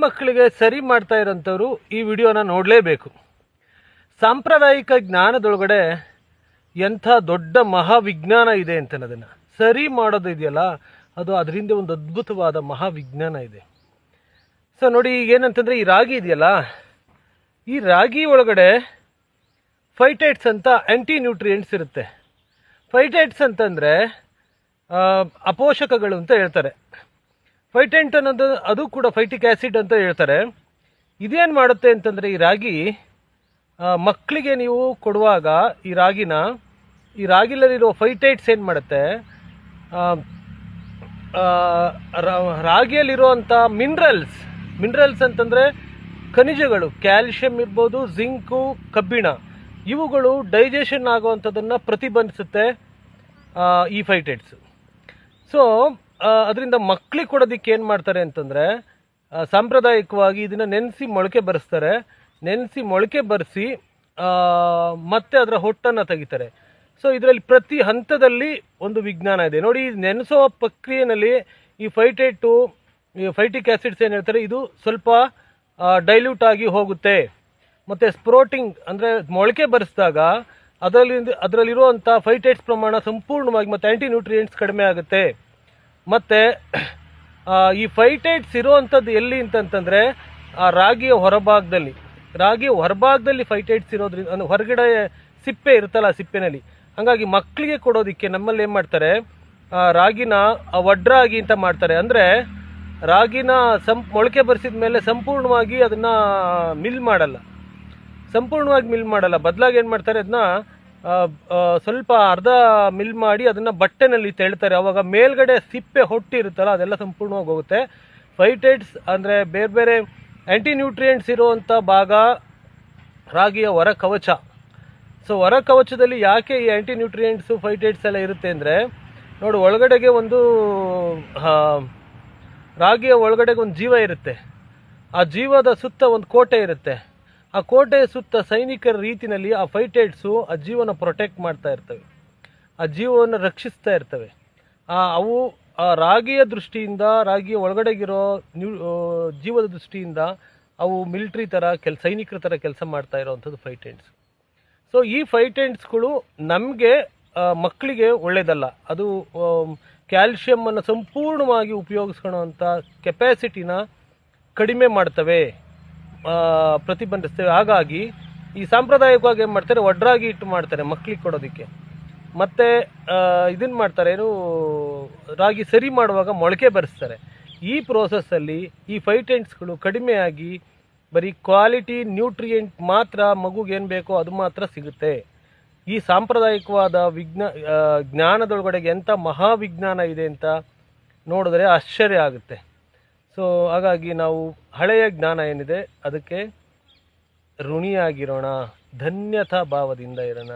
ಮಕ್ಕಳಿಗೆ ಸರಿ ಮಾಡ್ತಾ ಇರೋಂಥವ್ರು ಈ ವಿಡಿಯೋನ ನೋಡಲೇಬೇಕು. ಸಾಂಪ್ರದಾಯಿಕ ಜ್ಞಾನದೊಳಗಡೆ ಎಂಥ ದೊಡ್ಡ ಮಹಾವಿಜ್ಞಾನ ಇದೆ ಅಂತ ಅನ್ನೋದನ್ನು ಸರಿ ಮಾಡೋದು ಇದೆಯಲ್ಲ, ಅದು ಅದರಿಂದ ಒಂದು ಅದ್ಭುತವಾದ ಮಹಾವಿಜ್ಞಾನ ಇದೆ. ಸೊ ನೋಡಿ, ಈಗ ಏನಂತಂದರೆ ಈ ರಾಗಿ ಇದೆಯಲ್ಲ, ಈ ರಾಗಿ ಒಳಗಡೆ ಫೈಟೇಟ್ಸ್ ಅಂತ ಆ್ಯಂಟಿ ನ್ಯೂಟ್ರಿಯೆಂಟ್ಸ್ ಇರುತ್ತೆ. ಫೈಟೇಟ್ಸ್ ಅಂತಂದರೆ ಅಪೋಷಕಗಳು ಅಂತ ಹೇಳ್ತಾರೆ. ಫೈಟೆಂಟ್ ಅನ್ನೋದು ಅದು ಕೂಡ ಫೈಟಿಕ್ ಆ್ಯಸಿಡ್ ಅಂತ ಹೇಳ್ತಾರೆ. ಇದೇನು ಮಾಡುತ್ತೆ ಅಂತಂದರೆ, ಈ ರಾಗಿ ಮಕ್ಕಳಿಗೆ ನೀವು ಕೊಡುವಾಗ ಈ ರಾಗಿಲಲ್ಲಿರೋ ಫೈಟೇಟ್ಸ್ ಏನು ಮಾಡುತ್ತೆ, ರಾಗಿಯಲ್ಲಿರುವಂಥ ಮಿನರಲ್ಸ್ ಅಂತಂದರೆ ಖನಿಜಗಳು, ಕ್ಯಾಲ್ಶಿಯಂ ಇರ್ಬೋದು, ಜಿಂಕು, ಕಬ್ಬಿಣ, ಇವುಗಳು ಡೈಜೆಷನ್ ಆಗುವಂಥದ್ದನ್ನು ಪ್ರತಿಬಂಧಿಸುತ್ತೆ ಈ ಫೈಟೇಟ್ಸು. ಸೊ ಅದರಿಂದ ಮಕ್ಕಳಿಗೆ ಕೊಡೋದಕ್ಕೆ ಏನು ಮಾಡ್ತಾರೆ ಅಂತಂದರೆ, ಸಾಂಪ್ರದಾಯಿಕವಾಗಿ ಇದನ್ನು ನೆನೆಸಿ ಮೊಳಕೆ ಬರೆಸ್ತಾರೆ. ನೆನೆಸಿ ಮೊಳಕೆ ಬರೆಸಿ ಮತ್ತೆ ಅದರ ಹೊಟ್ಟನ್ನು ತೆಗಿತಾರೆ. ಸೊ ಇದರಲ್ಲಿ ಪ್ರತಿ ಹಂತದಲ್ಲಿ ಒಂದು ವಿಜ್ಞಾನ ಇದೆ ನೋಡಿ. ನೆನೆಸೋ ಪ್ರಕ್ರಿಯೆಯಲ್ಲಿ ಈ ಫೈಟಿಕ್ ಆ್ಯಸಿಡ್ಸ್ ಏನು ಹೇಳ್ತಾರೆ, ಇದು ಸ್ವಲ್ಪ ಡೈಲ್ಯೂಟ್ ಆಗಿ ಹೋಗುತ್ತೆ. ಮತ್ತು ಸ್ಪ್ರೋಟಿಂಗ್ ಅಂದರೆ ಮೊಳಕೆ ಬರೆಸಿದಾಗ ಅದರಲ್ಲಿರುವಂಥ ಫೈಟೇಟ್ಸ್ ಪ್ರಮಾಣ ಸಂಪೂರ್ಣವಾಗಿ ಮತ್ತು ಆ್ಯಂಟಿ ನ್ಯೂಟ್ರಿಯೆಂಟ್ಸ್ ಕಡಿಮೆ ಆಗುತ್ತೆ. ಮತ್ತು ಈ ಫೈಟೇಟ್ಸ್ ಇರೋವಂಥದ್ದು ಎಲ್ಲಿ ಅಂತಂತಂದರೆ ರಾಗಿಯ ಹೊರಭಾಗದಲ್ಲಿ ಫೈಟೇಟ್ಸ್ ಇರೋದ್ರಿಂದ, ಅಂದರೆ ಹೊರಗಡೆ ಸಿಪ್ಪೆ ಇರುತ್ತಲ್ಲ, ಸಿಪ್ಪೆನಲ್ಲಿ. ಹಾಗಾಗಿ ಮಕ್ಕಳಿಗೆ ಕೊಡೋದಕ್ಕೆ ನಮ್ಮಲ್ಲಿ ಏನು ಮಾಡ್ತಾರೆ, ರಾಗಿನ ವಡ್ರಾಗಿ ಅಂತ ಮಾಡ್ತಾರೆ. ಅಂದರೆ ರಾಗಿನ ಮೊಳಕೆ ಬರೆಸಿದ ಮೇಲೆ ಸಂಪೂರ್ಣವಾಗಿ ಅದನ್ನು ಮಿಲ್ ಮಾಡಲ್ಲ. ಬದಲಾಗಿ ಏನು ಮಾಡ್ತಾರೆ, ಅದನ್ನ ಸ್ವಲ್ಪ ಅರ್ಧ ಮಿಲ್ ಮಾಡಿ ಅದನ್ನು ಬಟ್ಟೆನಲ್ಲಿ ತೆಳ್ತಾರೆ. ಆವಾಗ ಮೇಲ್ಗಡೆ ಸಿಪ್ಪೆ ಹೊಟ್ಟಿರುತ್ತಲ್ಲ, ಅದೆಲ್ಲ ಸಂಪೂರ್ಣವಾಗಿ ಹೋಗುತ್ತೆ. ಫೈಟೇಟ್ಸ್ ಅಂದರೆ ಬೇರೆ ಬೇರೆ ಆ್ಯಂಟಿ ನ್ಯೂಟ್ರಿಯೆಂಟ್ಸ್ ಇರುವಂಥ ಭಾಗ ರಾಗಿಯ ಹೊರ ಕವಚ. ಸೊ ಹೊರ ಕವಚದಲ್ಲಿ ಯಾಕೆ ಈ ಆ್ಯಂಟಿ ನ್ಯೂಟ್ರಿಯೆಂಟ್ಸು ಫೈಟೇಟ್ಸ್ ಎಲ್ಲ ಇರುತ್ತೆ ಅಂದರೆ, ನೋಡಿ, ಒಳಗಡೆಗೆ ರಾಗಿಯ ಒಳಗಡೆಗೆ ಒಂದು ಜೀವ ಇರುತ್ತೆ. ಆ ಜೀವದ ಸುತ್ತ ಒಂದು ಕೋಟೆ ಇರುತ್ತೆ. ಆ ಕೋಟೆಯ ಸುತ್ತ ಸೈನಿಕರ ರೀತಿಯಲ್ಲಿ ಆ ಫೈಟೇಟ್ಸು ಆ ಜೀವನ ಪ್ರೊಟೆಕ್ಟ್ ಮಾಡ್ತಾ ಇರ್ತವೆ, ಆ ಜೀವವನ್ನು ರಕ್ಷಿಸ್ತಾ ಇರ್ತವೆ. ಅವು ರಾಗಿಯ ದೃಷ್ಟಿಯಿಂದ, ರಾಗಿಯ ಒಳಗಡೆಗಿರೋ ಜೀವದ ದೃಷ್ಟಿಯಿಂದ ಅವು ಮಿಲಿಟ್ರಿ ಥರ ಸೈನಿಕರ ಥರ ಕೆಲಸ ಮಾಡ್ತಾ ಇರೋವಂಥದ್ದು ಫೈಟೇಟ್ಸ್. ಸೊ ಈ ಫೈಟೇಟ್ಸ್ಗಳು ನಮಗೆ ಮಕ್ಕಳಿಗೆ ಒಳ್ಳೆಯದಲ್ಲ. ಅದು ಕ್ಯಾಲ್ಶಿಯಮ್ಮನ್ನು ಸಂಪೂರ್ಣವಾಗಿ ಉಪಯೋಗಿಸ್ಕೊಳ್ಳೋವಂಥ ಕೆಪಾಸಿಟಿನ ಕಡಿಮೆ ಮಾಡ್ತವೆ, ಪ್ರತಿಬಂಧಿಸ್ತೇವೆ. ಹಾಗಾಗಿ ಈ ಸಾಂಪ್ರದಾಯಿಕವಾಗಿ ಏನು ಮಾಡ್ತಾರೆ, ವಡ್ರಾಗಿ ಇಟ್ಟು ಮಾಡ್ತಾರೆ ಮಕ್ಕಳಿಗೆ ಕೊಡೋದಕ್ಕೆ. ಮತ್ತು ಇದನ್ನು ಮಾಡ್ತಾರೆ, ರಾಗಿ ಸರಿ ಮಾಡುವಾಗ ಮೊಳಕೆ ಬರೆಸ್ತಾರೆ. ಈ ಪ್ರೋಸೆಸ್ಸಲ್ಲಿ ಈ ಫೈಟೇಟ್ಸ್ಗಳು ಕಡಿಮೆಯಾಗಿ ಬರೀ ಕ್ವಾಲಿಟಿ ನ್ಯೂಟ್ರಿಯೆಂಟ್ ಮಾತ್ರ ಮಗುಗೆ ಏನು ಬೇಕೋ ಅದು ಮಾತ್ರ ಸಿಗುತ್ತೆ. ಈ ಸಾಂಪ್ರದಾಯಿಕವಾದ ಜ್ಞಾನದೊಳಗಡೆಗೆ ಎಂಥ ಮಹಾವಿಜ್ಞಾನ ಇದೆ ಅಂತ ನೋಡಿದ್ರೆ ಆಶ್ಚರ್ಯ ಆಗುತ್ತೆ. ಸೊ ಹಾಗಾಗಿ ನಾವು ಹಳೆಯ ಜ್ಞಾನ ಏನಿದೆ ಅದಕ್ಕೆ ಋಣಿಯಾಗಿರೋಣ, ಧನ್ಯತಾ ಭಾವದಿಂದ ಇರೋಣ.